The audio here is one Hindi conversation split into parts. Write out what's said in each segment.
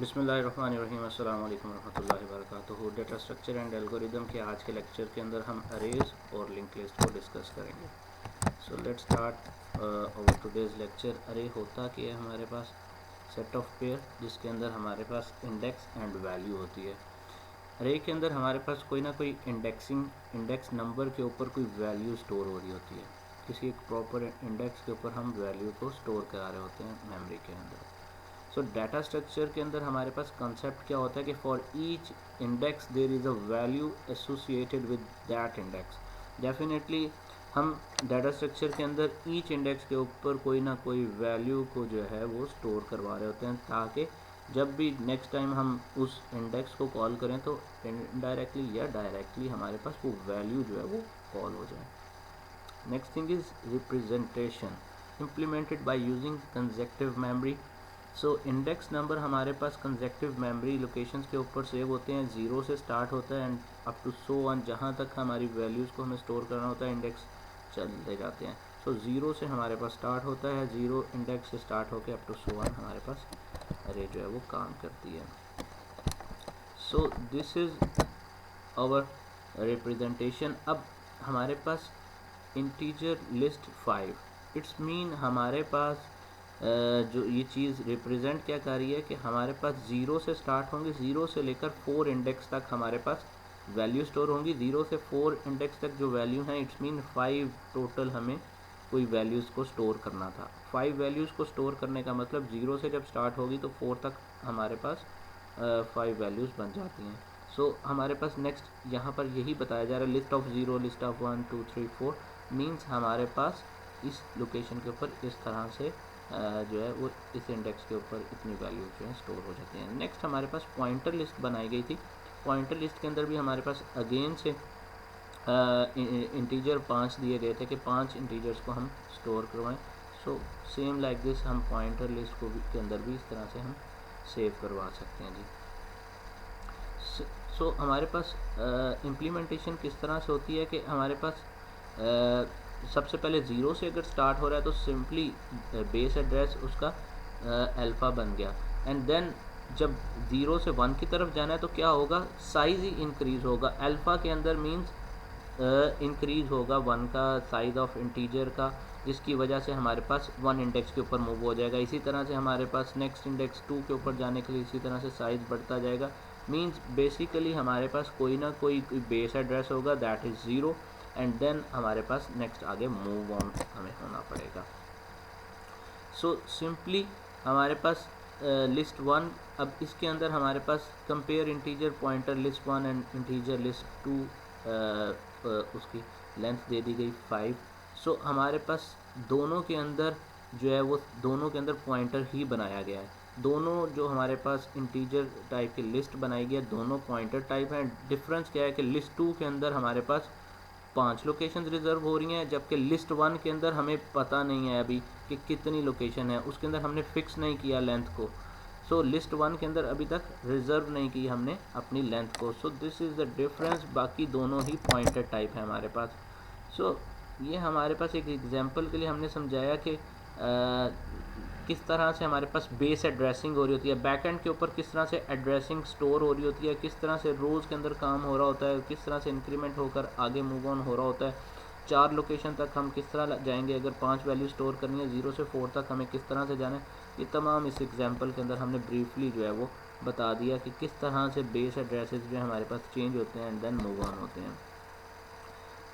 बिस्मिल्लाहिर्रहमानिर्रहीम अस्सलाम वालेकुम रहमतुल्लाहि व बरकातुहू। डेटा स्ट्रक्चर एंड एल्गोरिदम के आज के लेक्चर के अंदर हम अरेज और लिंक लिस्ट को डिस्कस करेंगे। So let's start our today's lecture. अरे होता कि है हमारे पास सेट ऑफ पेयर जिसके अंदर हमारे पास इंडेक्स एंड वैल्यू होती है। अरे के अंदर हमारे पास कोई ना कोई इंडेक्स नंबर के ऊपर कोई वैल्यू स्टोर हो रही होती है। किसी एक प्रॉपर इंडेक्स के ऊपर हम वैल्यू को स्टोर करा रहे होते हैं मेमोरी के अंदर। सो डाटा स्ट्रक्चर के अंदर हमारे पास कंसेप्ट क्या होता है कि for each index there is a value associated with that index. Definitely हम डाटा स्ट्रक्चर के अंदर ईच इंडेक्स के ऊपर कोई ना कोई वैल्यू को जो है वो स्टोर करवा रहे होते हैं, ताकि जब भी नेक्स्ट टाइम हम उस इंडेक्स को कॉल करें तो इनडायरेक्टली या डायरेक्टली हमारे पास वो वैल्यू जो है वो कॉल हो जाए। Next thing is representation implemented by using consecutive memory. So index number हमारे पास कंसेक्टिव मेमोरी लोकेशंस के ऊपर सेव होते हैं। 0 से स्टार्ट होता है and up to so on, जहाँ तक हमारी वैल्यूज़ को हमें स्टोर करना होता है इंडेक्स चलते जाते हैं। सो 0 से हमारे पास स्टार्ट होता है, 0 इंडेक्स से स्टार्ट होकर अप टू सो ऑन हमारे पास अरे जो है वो काम करती है। So this is our representation. अब हमारे पास इंटीजर लिस्ट 5, इट्स मीन हमारे पास जो ये चीज़ रिप्रेजेंट क्या कर रही है कि हमारे पास 0 से स्टार्ट होंगे, 0 से लेकर 4 इंडेक्स तक हमारे पास वैल्यू स्टोर होंगी। 0 से 4 इंडेक्स तक जो वैल्यू हैं, इट्स मीन 5 टोटल हमें कोई वैल्यूज़ को स्टोर करना था। 5 वैल्यूज़ को स्टोर करने का मतलब 0 से जब स्टार्ट होगी तो 4 तक हमारे पास 5 वैल्यूज़ बन जाती हैं। सो हमारे पास नेक्स्ट यहाँ पर यही बताया जा रहा है, list of 0, list of 1 2 3 4 means हमारे पास इस लोकेशन के ऊपर इस तरह से जो है वो इस इंडेक्स के ऊपर इतनी वैल्यू जो है स्टोर हो जाती हैं। नेक्स्ट हमारे पास पॉइंटर लिस्ट बनाई गई थी। पॉइंटर लिस्ट के अंदर भी हमारे पास अगेन से इंटीजर 5 दिए गए थे कि 5 इंटीजर्स को हम स्टोर करवाएं। सो सेम लाइक दिस हम पॉइंटर लिस्ट को भी के अंदर भी इस तरह से हम सेव करवा सकते हैं जी। सो हमारे पास इम्प्लीमेंटेशन किस तरह से होती है कि हमारे पास सबसे पहले 0 से अगर स्टार्ट हो रहा है तो सिंपली बेस एड्रेस उसका अल्फ़ा बन गया, एंड देन जब 0 से 1 की तरफ जाना है तो क्या होगा, साइज़ ही इंक्रीज़ होगा। अल्फ़ा के अंदर मीन्स इंक्रीज़ होगा 1 का साइज़ ऑफ इंटीजर का, जिसकी वजह से हमारे पास 1 इंडेक्स के ऊपर मूव हो जाएगा। इसी तरह से हमारे पास नेक्स्ट इंडेक्स 2 के ऊपर जाने के लिए इसी तरह से साइज़ बढ़ता जाएगा। मीन्स बेसिकली हमारे पास कोई ना कोई बेस एड्रेस होगा दैट इज़ 0, एंड देन हमारे पास नेक्स्ट आगे मूव ऑन हमें होना पड़ेगा। सो सिंपली हमारे पास लिस्ट 1, अब इसके अंदर हमारे पास compare integer pointer list 1 and integer list 2, उसकी लेंथ दे दी गई 5। सो हमारे पास दोनों के अंदर जो है वो दोनों के अंदर पॉइंटर ही बनाया गया है। दोनों जो हमारे पास इंटीजर टाइप की लिस्ट बनाई गई है, दोनों पॉइंटर टाइप हैं। डिफरेंस क्या है कि लिस्ट 2 के अंदर हमारे पास 5 लोकेशन रिजर्व हो रही हैं, जबकि लिस्ट 1 के अंदर हमें पता नहीं है अभी कि कितनी लोकेशन है, उसके अंदर हमने फिक्स नहीं किया लेंथ को। सो लिस्ट 1 के अंदर अभी तक रिजर्व नहीं की हमने अपनी लेंथ को। सो दिस इज़ द डिफरेंस। बाकी दोनों ही पॉइंटर टाइप है हमारे पास। सो ये हमारे पास एक एग्जांपल के लिए हमने समझाया कि किस तरह से हमारे पास बेस एड्रेसिंग हो रही होती है, बैकएंड के ऊपर किस तरह से एड्रेसिंग स्टोर हो रही होती है, किस तरह से रोज़ के अंदर काम हो रहा होता है, किस तरह से इंक्रीमेंट होकर आगे मूव ऑन हो रहा होता है। 4 लोकेशन तक हम किस तरह जाएंगे, अगर 5 वैल्यू स्टोर करनी है 0 से 4 तक हमें किस तरह से जाना है, ये तमाम इस एग्जाम्पल के अंदर हमने ब्रीफली जो है वो बता दिया कि किस तरह से बेस एड्रेसेस जो हमारे पास चेंज होते हैं एंड देन मूव ऑन होते हैं।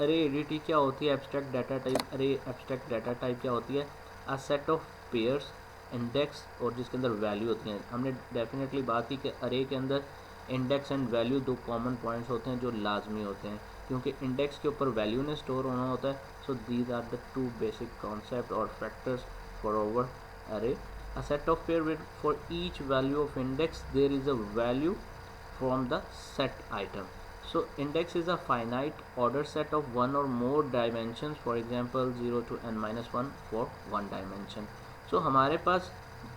अरे एडीटी क्या होती है, एब्स्ट्रैक्ट डाटा टाइप। अरे एब्स्ट्रैक्ट डाटा टाइप क्या होती है, अ सेट ऑफ पेयर्स इंडेक्स और जिसके अंदर वैल्यू होती हैं। हमने डेफिनेटली बात की कि अरे के अंदर index and value 2 common points होते हैं जो लाजमी होते हैं, क्योंकि इंडेक्स के ऊपर वैल्यू ने स्टोर होना होता है। So these are the 2 basic concept और factors for over array. A set of pair with for each value of index there is a value from the set item. So index is a finite order set of one or more dimensions, for example 0 to n minus 1 for one dimension. So हमारे पास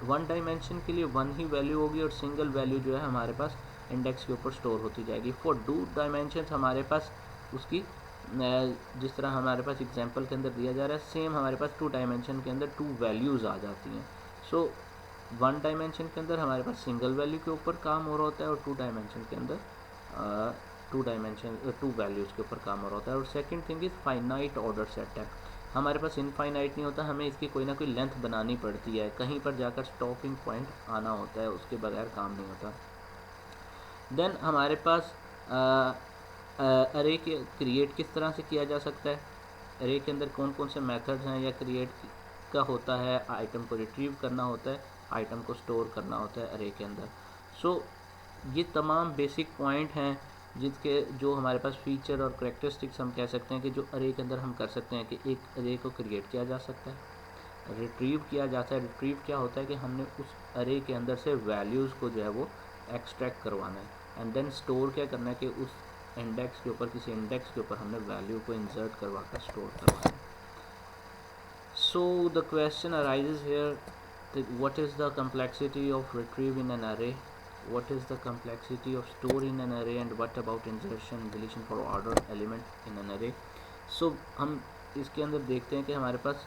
वन डायमेंशन के लिए 1 ही वैल्यू होगी और सिंगल वैल्यू जो है हमारे पास इंडेक्स के ऊपर स्टोर होती जाएगी। फॉर 2 डायमेंशन हमारे पास उसकी जिस तरह हमारे पास एग्जांपल के अंदर दिया जा रहा है, सेम हमारे पास 2 डायमेंशन के अंदर 2 वैल्यूज़ आ जाती हैं। सो 1 डायमेंशन के अंदर हमारे पास सिंगल वैल्यू के ऊपर काम हो रहा होता है और 2 डायमेंशन के अंदर 2 वैल्यूज़ के ऊपर काम हो रहा होता है। और second thing is finite order set है, हमारे पास इनफाइनाइट नहीं होता, हमें इसकी कोई ना कोई लेंथ बनानी पड़ती है, कहीं पर जाकर स्टॉपिंग पॉइंट आना होता है, उसके बगैर काम नहीं होता। देन हमारे पास अरे के क्रिएट किस तरह से किया जा सकता है, अरे के अंदर कौन कौन से मेथड्स हैं या क्रिएट का होता है, आइटम को रिट्रीव करना होता है, आइटम को स्टोर करना होता है अरे के अंदर। सो ये तमाम बेसिक पॉइंट हैं जिसके जो हमारे पास फीचर और करेक्टरिस्टिक्स हम कह सकते हैं कि जो अरे के अंदर हम कर सकते हैं कि एक अरे को क्रिएट किया जा सकता है, रिट्रीव किया जाता है। रिट्रीव क्या होता है कि हमने उस अरे के अंदर से वैल्यूज़ को जो है वो एक्सट्रैक्ट करवाना है, एंड देन स्टोर क्या करना है कि उस इंडेक्स के ऊपर, किसी इंडेक्स के ऊपर हमने वैल्यू को इंसर्ट करवा कर स्टोर करवाना है। So the question arises here, what is the complexity of retrieve in an अरे, what is the complexity of store in an array, and what about insertion deletion for order element in an array। so हम इसके अंदर देखते हैं कि हमारे पास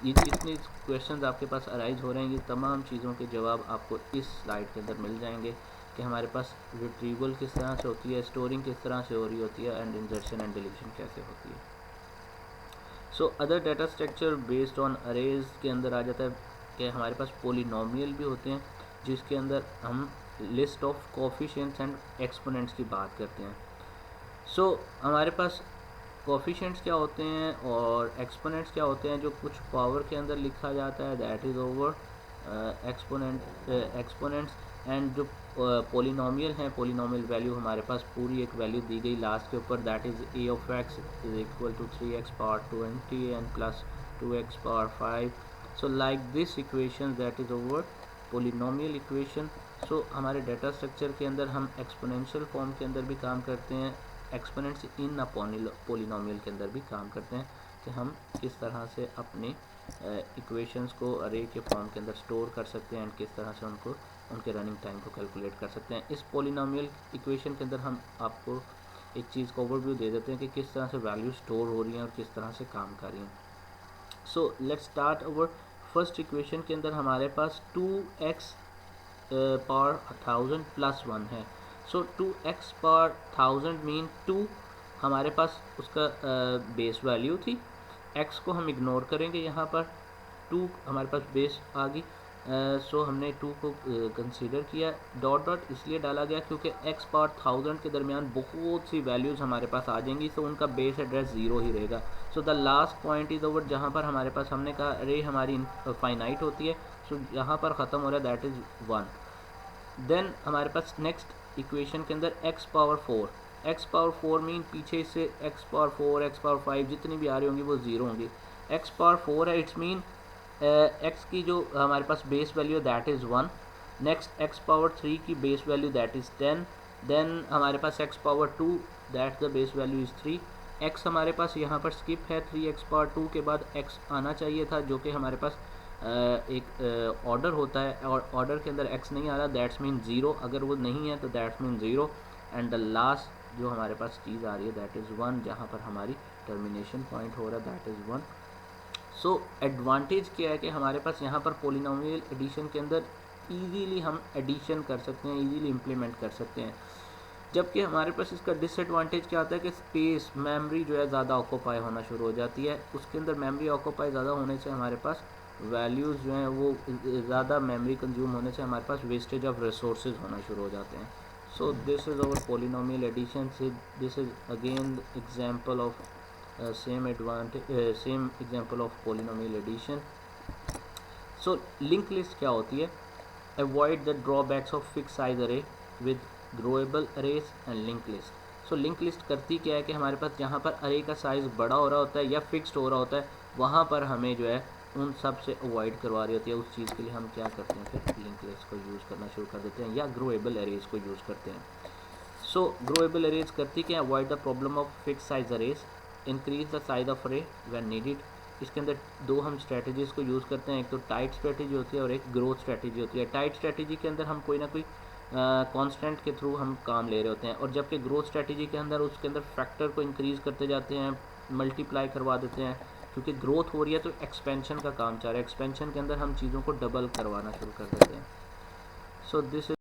ये जितने क्वेश्चंस आपके पास अराइज हो रहे हैं, ये तमाम चीज़ों के जवाब आपको इस स्लाइड के अंदर मिल जाएंगे कि हमारे पास रिट्रीवल किस तरह से होती है, स्टोरिंग किस तरह से हो रही होती है, एंड इंसर्शन एंड डिलीशन कैसे होती है। So other data structure based on arrays के अंदर आ जाता है कि हमारे पास पोलिनोमियल भी होते हैं, जिसके अंदर हम list of coefficients and exponents की बात करते हैं। सो हमारे पास कोफिशिएंट्स क्या होते हैं और एक्सपोनेंट्स क्या होते हैं, जो कुछ पावर के अंदर लिखा जाता है, that is over exponents. And जो पोलिनोमियल हैं, पोलिनोमियल वैल्यू हमारे पास पूरी एक वैल्यू दी गई लास्ट के ऊपर, that is a of x is equal to 3x power 20 and plus 2x power 5। So like this equation that is over polynomial equation. सो हमारे डाटा स्ट्रक्चर के अंदर हम एक्सपोनेंशियल फॉर्म के अंदर भी काम करते हैं, एक्सपोनेंट्स इन अ पोलिनोमियल के अंदर भी काम करते हैं कि हम किस तरह से अपने इक्वेशंस को अरे के फॉर्म के अंदर स्टोर कर सकते हैं एंड किस तरह से उनको उनके रनिंग टाइम को कैलकुलेट कर सकते हैं। इस पोलिनोमियल इक्वेशन के अंदर हम आपको एक चीज़ का ओवरव्यू दे देते हैं कि किस तरह से वैल्यू स्टोर हो रही हैं और किस तरह से काम कर रही हैं। So let's start our first equation के अंदर हमारे पास 2x पावर 1000 प्लस 1 है। सो 2x पावर 1000 मीन 2 हमारे पास उसका बेस वैल्यू थी, x को हम इग्नोर करेंगे, यहाँ पर 2 हमारे पास बेस आ गई। सो हमने 2 को कंसीडर किया, डॉट डॉट इसलिए डाला गया क्योंकि x पावर 1000 के दरमियान बहुत सी वैल्यूज़ हमारे पास आ जाएंगी, तो उनका बेस एड्रेस 0 ही रहेगा। So the last point is over, जहाँ पर हमारे पास हमने कहा अरे हमारी फाइनाइट होती है, सो यहाँ पर ख़त्म हो रहा है, दैट इज़ 1। देन हमारे पास नेक्स्ट इक्वेशन के अंदर x power 4, x power 4 mean पीछे से x पावर 4, x पावर 5 जितनी भी आ रही होंगी वो 0 होंगी। x पावर 4 है, इट्स मीन x की जो हमारे पास बेस वैल्यू है that is 1। Next x power 3 की base value that is 10। Then हमारे पास x power 2 that the base value is 3। x हमारे पास यहाँ पर स्किप है, 3x पावर 2 के बाद x आना चाहिए था, जो कि हमारे पास एक ऑर्डर होता है और ऑर्डर के अंदर x नहीं आ रहा, दैट्स मीन 0। अगर वो नहीं है तो that's mean 0। And the last जो हमारे पास चीज़ आ रही है दैट इज़ 1, जहाँ पर हमारी टर्मिनेशन पॉइंट हो रहा है, दैट इज़ 1। सो एडवांटेज क्या है कि हमारे पास यहाँ पर पोलिनोमियल एडिशन के अंदर ईजीली हम एडिशन कर सकते हैं, ईजीली इम्प्लीमेंट कर सकते हैं। जबकि हमारे पास इसका डिसएडवांटेज क्या आता है कि स्पेस, मेमोरी जो है ज़्यादा ऑक्यूपाई होना शुरू हो जाती है। उसके अंदर मेमोरी ऑक्यूपाई ज़्यादा होने से हमारे पास वैल्यूज़ जो हैं वो ज़्यादा मेमोरी कंज्यूम होने से हमारे पास वेस्टेज ऑफ रिसोर्सेज होना शुरू हो जाते हैं। So this is our polynomial addition. This is again example of same example of polynomial addition. So link list क्या होती है? Avoid the drawbacks of fix size array with growable arrays and link list. So link list करती क्या है कि हमारे पास जहाँ पर अरे का साइज़ बड़ा हो रहा होता है या फिक्स्ड हो रहा होता है, वहाँ पर हमें जो है उन सब से अवॉइड करवा रही होती है। उस चीज़ के लिए हम क्या करते हैं, फिर लिंक लिस्ट को यूज़ करना शुरू कर देते हैं या ग्रोएबल अरेज को यूज़ करते हैं। सो ग्रोएबल अरेज करती क्या है? Avoid the problem of fix size arrays, increase the size of अरे व्हेन नीडेड। इसके अंदर दो हम स्ट्रेटजीज़ को यूज़ करते हैं, एक तो टाइट स्ट्रेटजी होती है और एक ग्रोथ स्ट्रेटजी होती है। टाइट स्ट्रेटजी के अंदर हम कोई ना कोई कांस्टेंट के थ्रू हम काम ले रहे होते हैं, और जबकि ग्रोथ स्ट्रेटजी के अंदर उसके अंदर फैक्टर को इंक्रीज़ करते जाते हैं, मल्टीप्लाई करवा देते हैं, क्योंकि ग्रोथ हो रही है तो एक्सपेंशन का काम चाह रहा है, एक्सपेंशन के अंदर हम चीज़ों को डबल करवाना शुरू कर देते हैं। So this